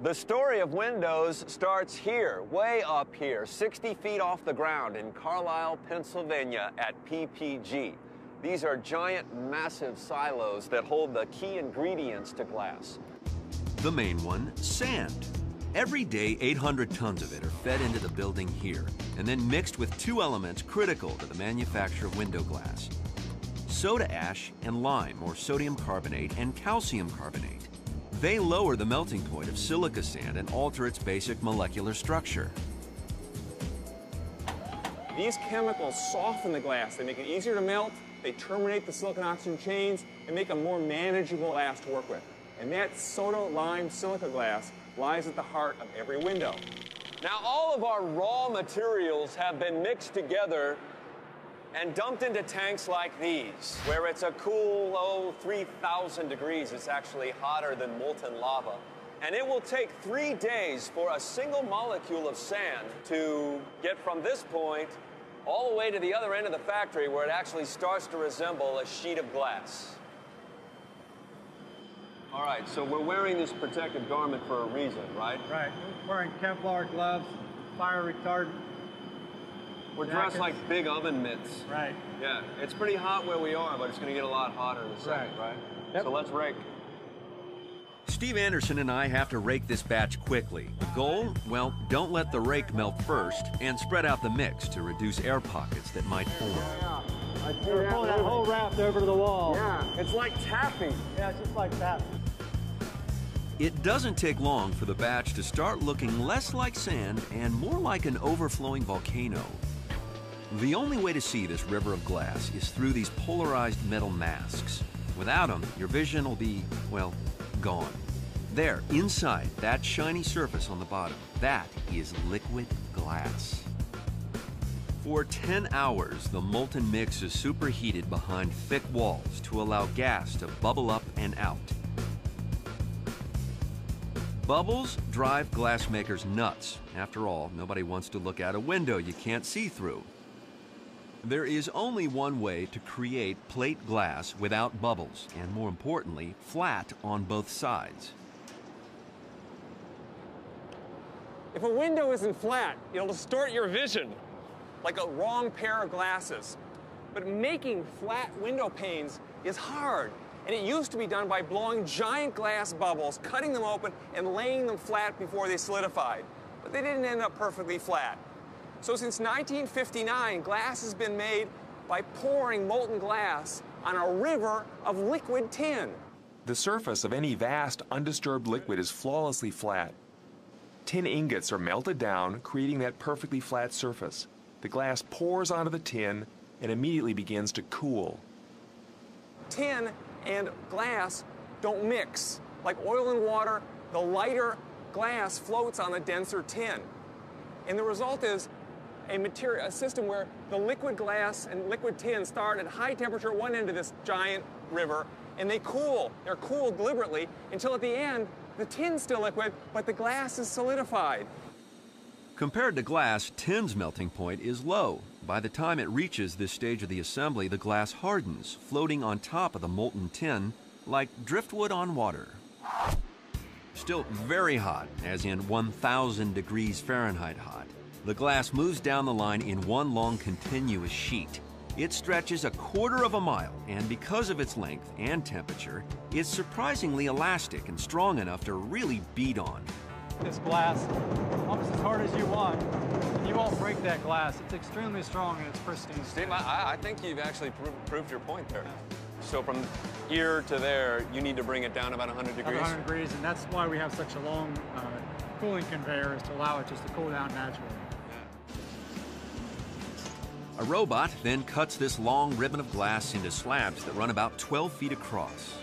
The story of windows starts here, way up here, 60 feet off the ground in Carlisle, Pennsylvania at PPG. These are giant, massive silos that hold the key ingredients to glass. The main one, sand. Every day, 800 tons of it are fed into the building here and then mixed with two elements critical to the manufacture of window glass: soda ash and lime, or sodium carbonate and calcium carbonate. They lower the melting point of silica sand and alter its basic molecular structure. These chemicals soften the glass. They make it easier to melt, they terminate the silicon-oxygen chains, and make a more manageable glass to work with. And that soda, lime, silica glass lies at the heart of every window. Now, all of our raw materials have been mixed together and dumped into tanks like these, where it's a cool, 3,000 degrees. It's actually hotter than molten lava. And it will take 3 days for a single molecule of sand to get from this point all the way to the other end of the factory, where it actually starts to resemble a sheet of glass. All right, so we're wearing this protective garment for a reason, right? Right. We're wearing Kevlar gloves, fire retardant. We're dressed like big oven mitts. Right. Yeah, it's pretty hot where we are, but it's going to get a lot hotter in a second, right? Yep. So let's rake. Steve Anderson and I have to rake this batch quickly. The goal? Well, don't let the rake melt first and spread out the mix to reduce air pockets that might form. We're pulling that whole raft over to the wall. Yeah, it's like tapping. Yeah, it's just like that. It doesn't take long for the batch to start looking less like sand and more like an overflowing volcano. The only way to see this river of glass is through these polarized metal masks. Without them, your vision will be, well, gone. There, inside that shiny surface on the bottom, that is liquid glass. For 10 hours, the molten mix is superheated behind thick walls to allow gas to bubble up and out. Bubbles drive glassmakers nuts. After all, nobody wants to look out a window you can't see through. There is only one way to create plate glass without bubbles, and more importantly, flat on both sides. If a window isn't flat, it'll distort your vision, like a wrong pair of glasses. But making flat window panes is hard, and it used to be done by blowing giant glass bubbles, cutting them open, and laying them flat before they solidified. But they didn't end up perfectly flat. So since 1959, glass has been made by pouring molten glass on a river of liquid tin. The surface of any vast, undisturbed liquid is flawlessly flat. Tin ingots are melted down, creating that perfectly flat surface. The glass pours onto the tin and immediately begins to cool. Tin and glass don't mix. Like oil and water, the lighter glass floats on the denser tin. And the result is a system where the liquid glass and liquid tin start at high temperature at one end of this giant river, and they cool. They're cooled deliberately until at the end, the tin's still liquid, but the glass is solidified. Compared to glass, tin's melting point is low. By the time it reaches this stage of the assembly, the glass hardens, floating on top of the molten tin like driftwood on water. Still very hot, as in 1,000 degrees Fahrenheit hot. The glass moves down the line in one long continuous sheet. It stretches 1/4 of a mile, and because of its length and temperature, it's surprisingly elastic and strong enough to really beat on. This glass, almost as hard as you want, and you won't break that glass. It's extremely strong and it's pristine. Steve, I think you've actually proved your point there. So from here to there, you need to bring it down about 100 degrees? 100 degrees, and that's why we have such a long cooling conveyor, is to allow it just to cool down naturally. A robot then cuts this long ribbon of glass into slabs that run about 12 feet across.